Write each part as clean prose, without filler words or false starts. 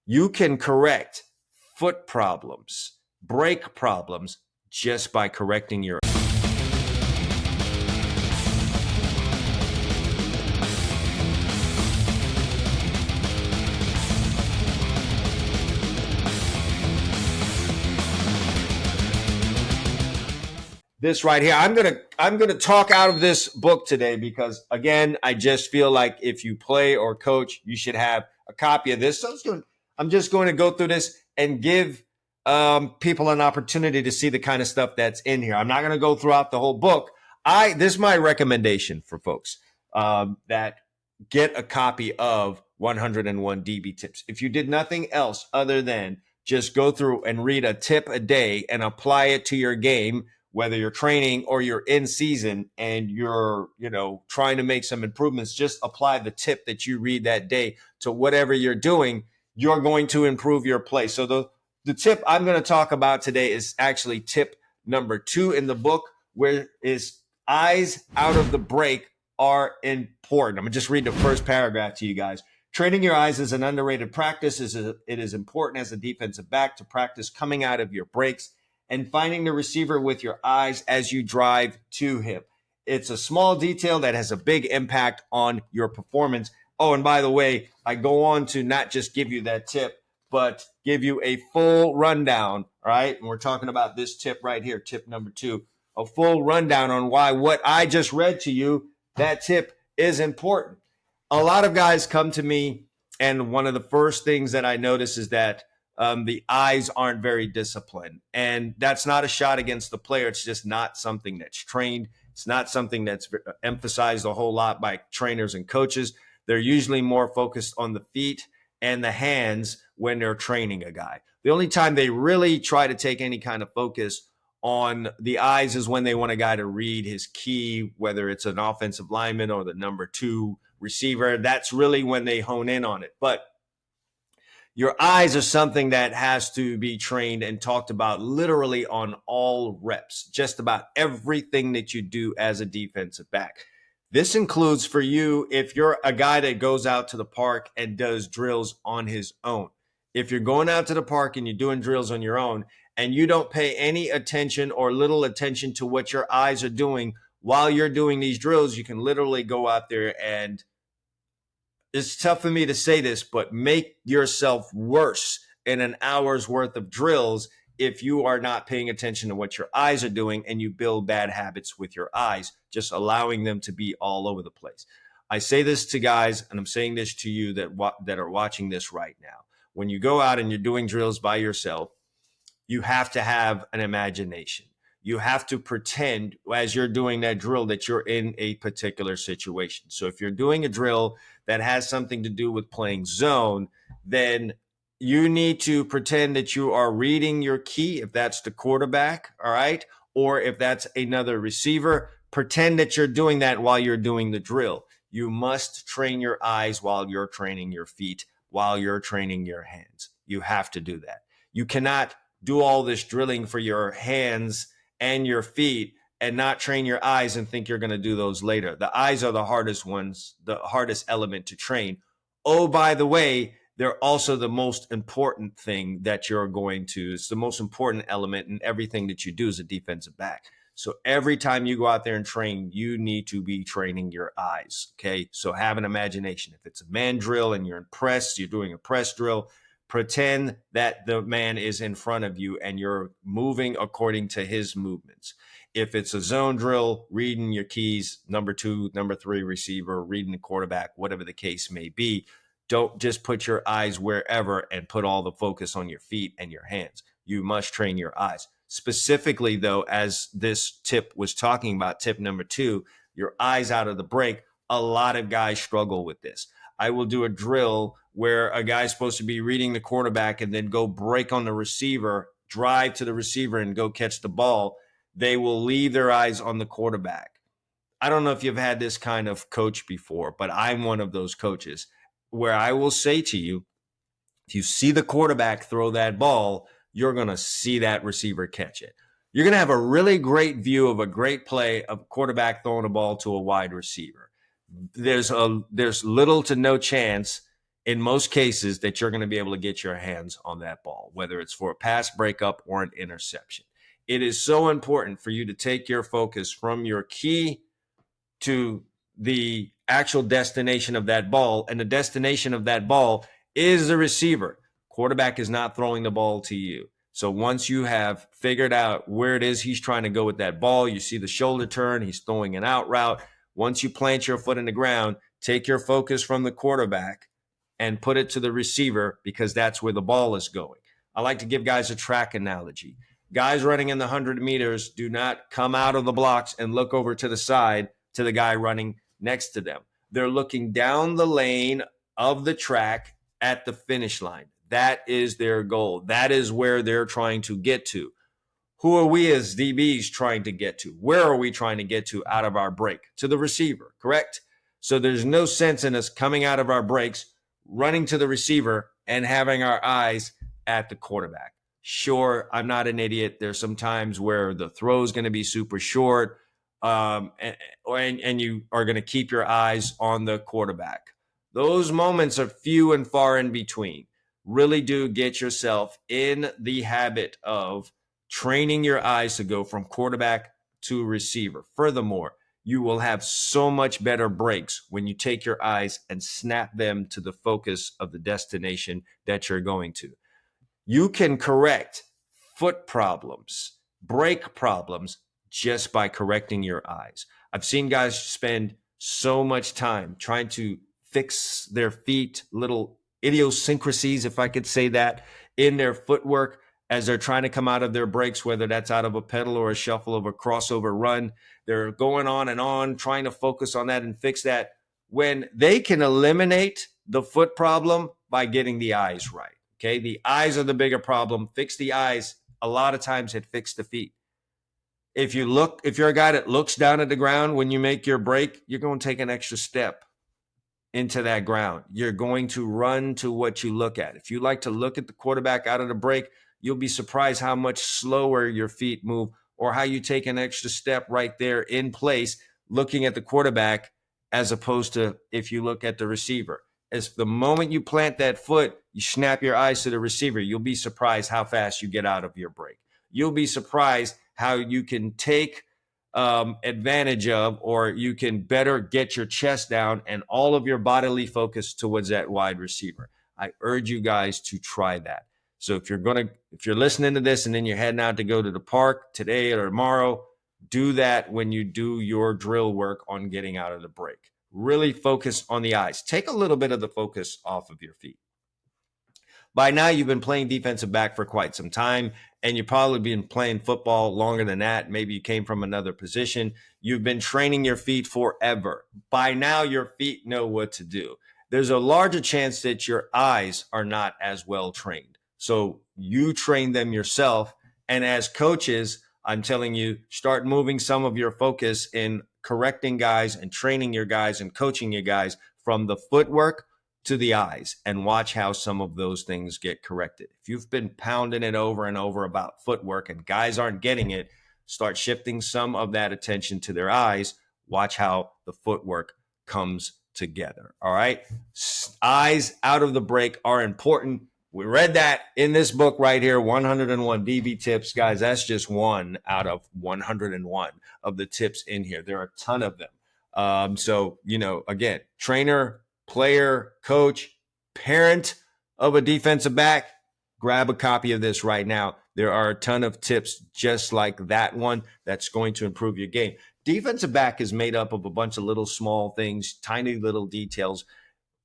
You can correct foot problems, break problems just by correcting your. This right here. I'm gonna talk out of this book today because again, I just feel like if you play or coach, you should have a copy of this. So I'm just going to go through this and give people an opportunity to see the kind of stuff that's in here. I'm not going to go throughout the whole book. This is my recommendation for folks that get a copy of 101 DB tips. If you did nothing else other than just go through and read a tip a day and apply it to your game, whether you're training or you're in season and you're, trying to make some improvements, just apply the tip that you read that day to whatever you're doing. You're going to improve your play. So the tip I'm going to talk about today is actually tip number 2 in the book, where is eyes out of the break are important. I'm going to just read the first paragraph to you guys. Training your eyes is an underrated practice. It is important as a defensive back to practice coming out of your breaks and finding the receiver with your eyes as you drive to him. It's a small detail that has a big impact on your performance. Oh, and by the way, I go on to not just give you that tip, but give you a full rundown, all right? And we're talking about this tip right here, tip number 2, a full rundown on why what I just read to you, that tip is important. A lot of guys come to me, and one of the first things that I notice is that the eyes aren't very disciplined. And that's not a shot against the player. It's just not something that's trained. It's not something that's emphasized a whole lot by trainers and coaches. They're usually more focused on the feet and the hands when they're training a guy. The only time they really try to take any kind of focus on the eyes is when they want a guy to read his key, whether it's an offensive lineman or the number 2 receiver. That's really when they hone in on it. But your eyes are something that has to be trained and talked about literally on all reps, just about everything that you do as a defensive back. This includes for you if you're a guy that goes out to the park and does drills on his own. If you're going out to the park and you're doing drills on your own and you don't pay any attention or little attention to what your eyes are doing while you're doing these drills, you can literally go out there and it's tough for me to say this, but make yourself worse in an hour's worth of drills if you are not paying attention to what your eyes are doing and you build bad habits with your eyes, just allowing them to be all over the place. I say this to guys, and I'm saying this to you that are watching this right now. When you go out and you're doing drills by yourself, you have to have an imagination. You have to pretend as you're doing that drill that you're in a particular situation. So if you're doing a drill that has something to do with playing zone, then you need to pretend that you are reading your key, if that's the quarterback, all right? Or if that's another receiver, pretend that you're doing that while you're doing the drill. You must train your eyes while you're training your feet, while you're training your hands. You have to do that. You cannot do all this drilling for your hands and your feet and not train your eyes and think you're going to do those later. The eyes are the hardest ones, the hardest element to train. Oh, by the way, they're also the most important thing that you're going to, it's the most important element in everything that you do as a defensive back. So every time you go out there and train, you need to be training your eyes. Okay. So have an imagination. If it's a man drill and you're in press, you're doing a press drill, pretend that the man is in front of you and you're moving according to his movements. If it's a zone drill, reading your keys, number 2, number 3 receiver, reading the quarterback, whatever the case may be, don't just put your eyes wherever and put all the focus on your feet and your hands. You must train your eyes. Specifically, though, as this tip was talking about, tip number 2, your eyes out of the break, a lot of guys struggle with this. I will do a drill where a guy's supposed to be reading the quarterback and then go break on the receiver, drive to the receiver and go catch the ball. They will leave their eyes on the quarterback. I don't know if you've had this kind of coach before, but I'm one of those coaches where I will say to you, if you see the quarterback throw that ball, you're going to see that receiver catch it. You're going to have a really great view of a great play of a quarterback throwing a ball to a wide receiver. There's little to no chance in most cases that you're going to be able to get your hands on that ball, whether it's for a pass breakup or an interception. It is so important for you to take your focus from your key to the actual destination of that ball. And the destination of that ball is the receiver. Quarterback is not throwing the ball to you. So once you have figured out where it is he's trying to go with that ball, you see the shoulder turn, he's throwing an out route. Once you plant your foot in the ground, take your focus from the quarterback and put it to the receiver, because that's where the ball is going. I like to give guys a track analogy. Guys running in the 100 meters do not come out of the blocks and look over to the side to the guy running next to them. They're looking down the lane of the track at the finish line. That is their goal. That is where they're trying to get to. Who are we as DBs trying to get to? Where are we trying to get to out of our break? To the receiver, correct? So there's no sense in us coming out of our breaks, running to the receiver, and having our eyes at the quarterback. Sure, I'm not an idiot. There's some times where the throw is going to be super short, and you are going to keep your eyes on the quarterback. Those moments are few and far in between. Really do get yourself in the habit of training your eyes to go from quarterback to receiver. Furthermore, you will have so much better breaks when you take your eyes and snap them to the focus of the destination that you're going to. You can correct foot problems, break problems, just by correcting your eyes. I've seen guys spend so much time trying to fix their feet, little idiosyncrasies, if I could say that, in their footwork as they're trying to come out of their breaks, whether that's out of a pedal or a shuffle of a crossover run. They're going on and on, trying to focus on that and fix that, when they can eliminate the foot problem by getting the eyes right. Okay, the eyes are the bigger problem. Fix the eyes. A lot of times it fixes the feet. If you're a guy that looks down at the ground when you make your break, you're going to take an extra step into that ground. You're going to run to what you look at. If you like to look at the quarterback out of the break, you'll be surprised how much slower your feet move, or how you take an extra step right there in place looking at the quarterback, as opposed to if you look at the receiver. As the moment you plant that foot, you snap your eyes to the receiver, you'll be surprised how fast you get out of your break. You'll be surprised how you can take advantage of, or you can better get your chest down and all of your bodily focus towards that wide receiver. I urge you guys to try that. So if you're listening to this and then you're heading out to go to the park today or tomorrow, do that when you do your drill work on getting out of the break. Really focus on the eyes. Take a little bit of the focus off of your feet. By now, you've been playing defensive back for quite some time, and you've probably been playing football longer than that. Maybe you came from another position. You've been training your feet forever. By now, your feet know what to do. There's a larger chance that your eyes are not as well trained. So you train them yourself. And as coaches, I'm telling you, start moving some of your focus in correcting guys and training your guys and coaching your guys from the footwork to the eyes, and watch how some of those things get corrected. If you've been pounding it over and over about footwork and guys aren't getting it, start shifting some of that attention to their eyes. Watch how the footwork comes together. All right. Eyes out of the break are important. We read that in this book right here, 101 DB tips. Guys, that's just one out of 101 of the tips in here. There are a ton of them. So, again, trainer, player, coach, parent of a defensive back, grab a copy of this right now. There are a ton of tips just like that one that's going to improve your game. Defensive back is made up of a bunch of little small things, tiny little details.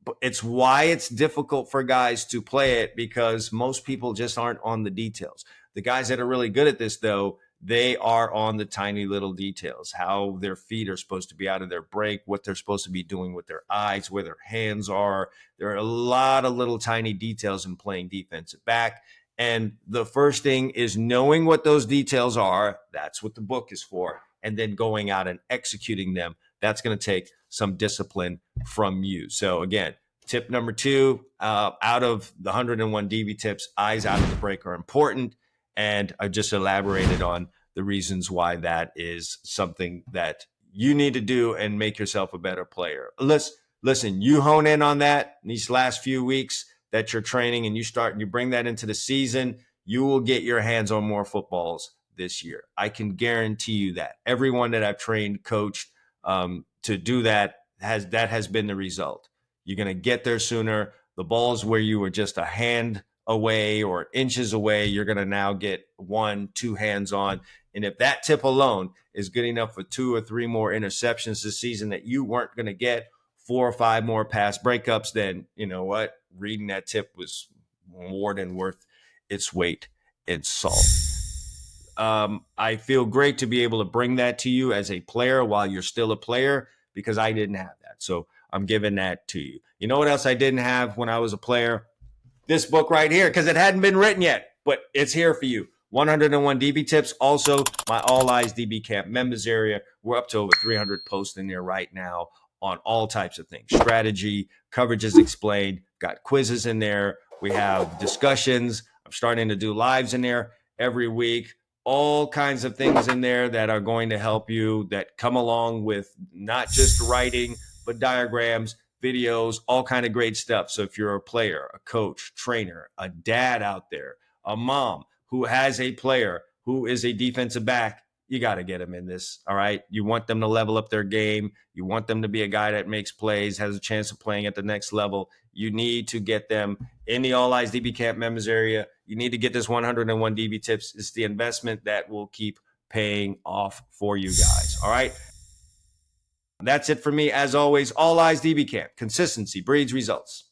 But it's why it's difficult for guys to play it, because most people just aren't on the details. The guys that are really good at this, though, they are on the tiny little details, how their feet are supposed to be out of their break, what they're supposed to be doing with their eyes, where their hands are. There are a lot of little tiny details in playing defensive back. And the first thing is knowing what those details are. That's what the book is for. And then going out and executing them. That's going to take some discipline from you. So again, tip number 2, out of the 101 DB tips, eyes out of the break are important. And I just elaborated on the reasons why that is something that you need to do and make yourself a better player. Let's listen, you hone in on that in these last few weeks that you're training, and you bring that into the season, you will get your hands on more footballs this year. I can guarantee you that. Everyone that I've trained, coached to do that has been the result. You're going to get there sooner. The balls where you were just a hand away or inches away, you're going to now get 1-2 hands on. And if that tip alone is good enough for 2 or 3 more interceptions this season that you weren't going to get, 4 or 5 more pass breakups, then you know what? Reading that tip was more than worth its weight in salt. I feel great to be able to bring that to you as a player while you're still a player, because I didn't have that. So I'm giving that to you. You know what else I didn't have when I was a player? This book right here, because it hadn't been written yet, but it's here for you. 101 DB tips. Also, my All Eyes DB Camp members area. We're up to over 300 posts in there right now on all types of things. Strategy, coverage is explained, got quizzes in there. We have discussions. I'm starting to do lives in there every week. All kinds of things in there that are going to help you, that come along with not just writing, but diagrams, videos, all kind of great stuff. So if you're a player, a coach, trainer, a dad out there, a mom who has a player who is a defensive back, you got to get them in this. All right. You want them to level up their game. You want them to be a guy that makes plays, has a chance of playing at the next level. You need to get them in the All Eyes DB Camp members area. You need to get this 101 DB tips. It's the investment that will keep paying off for you guys. All right. That's it for me. As always, All Eyes DB Camp. Consistency breeds results.